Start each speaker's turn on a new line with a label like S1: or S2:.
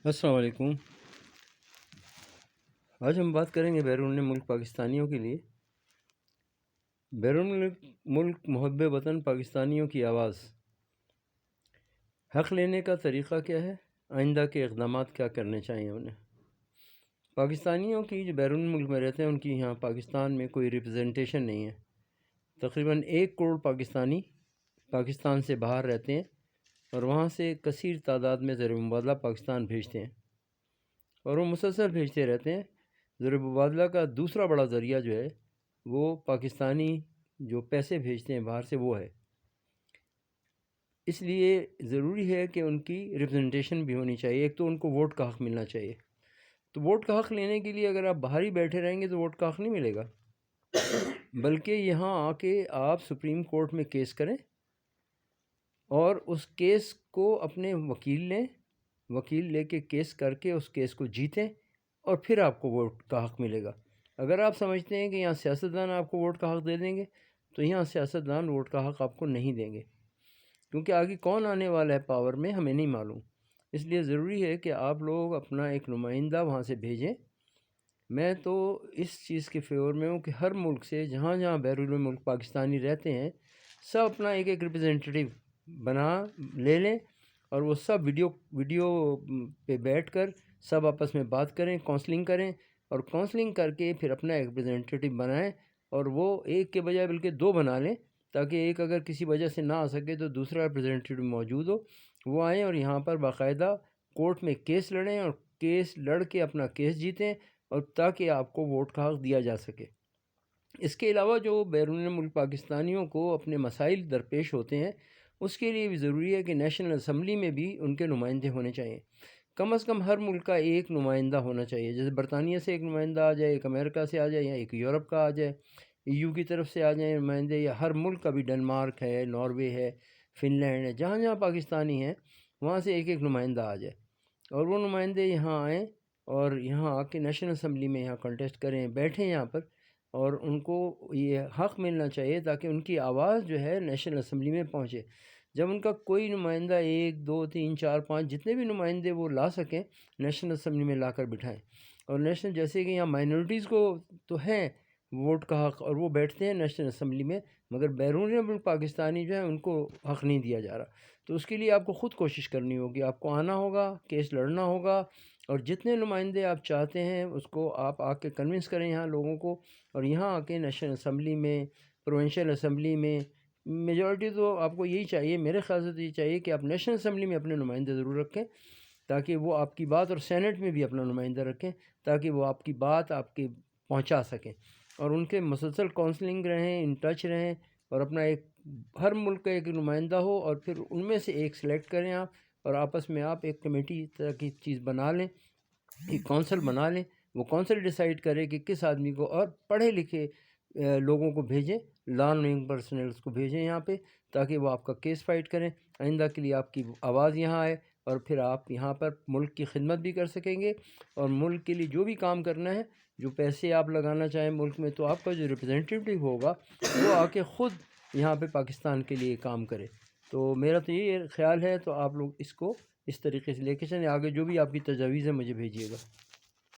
S1: السلام علیکم۔ آج ہم بات کریں گے بیرون ملک پاکستانیوں کے لیے۔ بیرون ملک محب وطن پاکستانیوں کی آواز، حق لینے کا طریقہ کیا ہے، آئندہ کے اقدامات کیا کرنے چاہیے انہیں۔ پاکستانیوں کی جو بیرون ملک میں رہتے ہیں ان کی یہاں پاکستان میں کوئی ریپرزنٹیشن نہیں ہے۔ تقریباً 1 کروڑ پاکستانی پاکستان سے باہر رہتے ہیں اور وہاں سے کثیر تعداد میں زر مبادلہ پاکستان بھیجتے ہیں اور وہ مسلسل بھیجتے رہتے ہیں۔ زر مبادلہ کا دوسرا بڑا ذریعہ جو ہے وہ پاکستانی جو پیسے بھیجتے ہیں باہر سے وہ ہے۔ اس لیے ضروری ہے کہ ان کی ریپرزنٹیشن بھی ہونی چاہیے۔ ایک تو ان کو ووٹ کا حق ملنا چاہیے، تو ووٹ کا حق لینے کے لیے اگر آپ باہر ہی بیٹھے رہیں گے تو ووٹ کا حق نہیں ملے گا، بلکہ یہاں آ کے آپ سپریم کورٹ میں کیس کریں اور اس کیس کو اپنے وکیل لے کے کیس کر کے اس کیس کو جیتیں اور پھر آپ کو ووٹ کا حق ملے گا۔ اگر آپ سمجھتے ہیں کہ یہاں سیاستدان آپ کو ووٹ کا حق دے دیں گے تو یہاں سیاستدان ووٹ کا حق آپ کو نہیں دیں گے، کیونکہ آگے کون آنے والا ہے پاور میں ہمیں نہیں معلوم۔ اس لیے ضروری ہے کہ آپ لوگ اپنا ایک نمائندہ وہاں سے بھیجیں۔ میں تو اس چیز کے فیور میں ہوں کہ ہر ملک سے جہاں جہاں بیرون ملک پاکستانی رہتے ہیں سب اپنا ایک ریپرزنٹیٹیو لے لیں اور وہ سب ویڈیو پہ بیٹھ کر سب آپس میں بات کریں، کونسلنگ کریں اور کونسلنگ کر کے پھر اپنا ایک ریپرزنٹیٹیو بنائیں، اور وہ ایک کے بجائے بلکہ 2 بنا لیں، تاکہ ایک اگر کسی وجہ سے نہ آ سکے تو دوسرا ریپرزنٹیٹیو موجود ہو، وہ آئیں اور یہاں پر باقاعدہ کورٹ میں کیس لڑیں اور کیس لڑ کے اپنا کیس جیتیں، اور تاکہ آپ کو ووٹ کا حق دیا جا سکے۔ اس کے علاوہ جو بیرون ملک پاکستانیوں کو اپنے مسائل درپیش ہوتے ہیں اس کے لیے بھی ضروری ہے کہ نیشنل اسمبلی میں بھی ان کے نمائندے ہونے چاہیے۔ کم از کم ہر ملک کا ایک نمائندہ ہونا چاہیے، جیسے برطانیہ سے ایک نمائندہ آ جائے، ایک امریکہ سے آ جائے، یا ایک یورپ کا آ جائے، EU کی طرف سے آ جائیں نمائندے، یا ہر ملک کا بھی ڈنمارک ہے، ناروے ہے، فن لینڈ ہے، جہاں جہاں پاکستانی ہیں وہاں سے ایک ایک نمائندہ آ جائے اور وہ نمائندے یہاں آئیں اور یہاں آ کے نیشنل اسمبلی میں یہاں کنٹیسٹ کریں، بیٹھیں یہاں پر، اور ان کو یہ حق ملنا چاہیے تاکہ ان کی آواز جو ہے نیشنل اسمبلی میں پہنچے۔ جب ان کا کوئی نمائندہ 1 2 3 4 5 جتنے بھی نمائندے وہ لا سکیں نیشنل اسمبلی میں لا کر بٹھائیں، اور نیشنل جیسے کہ یہاں مائنورٹیز کو تو ہیں ووٹ کا حق اور وہ بیٹھتے ہیں نیشنل اسمبلی میں، مگر بیرون ملک پاکستانی جو ہیں ان کو حق نہیں دیا جا رہا۔ تو اس کے لیے آپ کو خود کوشش کرنی ہوگی، آپ کو آنا ہوگا، کیس لڑنا ہوگا، اور جتنے نمائندے آپ چاہتے ہیں اس کو آپ آ کے کنونس کریں یہاں لوگوں کو، اور یہاں آ کے نیشنل اسمبلی میں، پروونشل اسمبلی میں، میجورٹی تو آپ کو یہی چاہیے، میرے خیال سے تو یہ چاہیے کہ آپ نیشنل اسمبلی میں اپنے نمائندے ضرور رکھیں تاکہ وہ آپ کی بات، اور سینٹ میں بھی اپنا نمائندہ رکھیں تاکہ وہ آپ کی بات آپ کے پہنچا سکیں، اور ان کے مسلسل کونسلنگ رہیں، ان ٹچ رہیں، اور اپنا ایک ہر ملک کا ایک نمائندہ ہو اور پھر ان میں سے ایک سلیکٹ کریں آپ، اور آپس میں آپ ایک کمیٹی طرح کی چیز بنا لیں، ایک کونسل بنا لیں، وہ کونسل ڈیسائیڈ کرے کہ کس آدمی کو، اور پڑھے لکھے لوگوں کو بھیجیں، لا نوئنگ پرسنلز کو بھیجیں یہاں پہ تاکہ وہ آپ کا کیس فائٹ کریں، آئندہ کے لیے آپ کی آواز یہاں آئے، اور پھر آپ یہاں پر ملک کی خدمت بھی کر سکیں گے، اور ملک کے لیے جو بھی کام کرنا ہے، جو پیسے آپ لگانا چاہیں ملک میں، تو آپ کا جو ریپرزنٹیٹیو ہوگا وہ آ کے خود یہاں پہ پاکستان کے لیے کام کرے۔ تو میرا تو یہ خیال ہے، تو آپ لوگ اس کو اس طریقے سے لے کے چلیں، آگے جو بھی آپ کی تجاویز ہیں مجھے بھیجیے گا۔